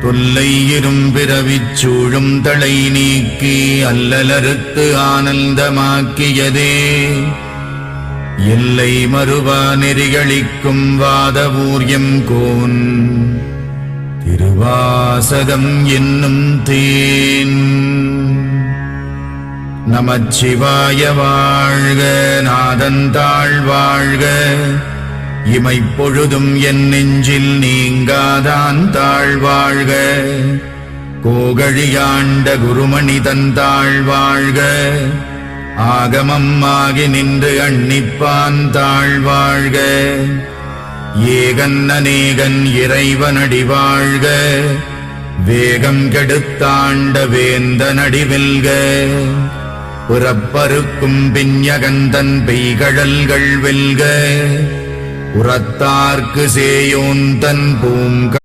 தொல்லை இரும்பிறவிச் சூழும் தளை நீக்கி அல்லலறுத்து ஆனந்தமாக்கியதே எல்லை மறுவா நெறிகளிக்கும் வாதவூர்யம் கோன் திருவாசகம் என்னும் தேன். நமச்சிவாய வாழ்க, நாதந்தாள் வாழ்க, இமைப்பொழுதும் என் நெஞ்சில் நீங்காதான் தாழ்வாழ்க. கோகழியாண்ட குருமணி தந்தாள் வாழ்க, ஆகமம் ஆகி நின்று அன்னிப்பான் தாழ்வாழ்க. ஏகன் அநேகன் இறைவனடி வாழ்க, வேகம் கெடுத்தாண்ட வேந்தனடி வெல்க. புறப்பருக்கும் பிஞகந்தன் பெய்கடல்கள் வெல்க, உரத்தார்க்கு சேயோன் தன் பூங்க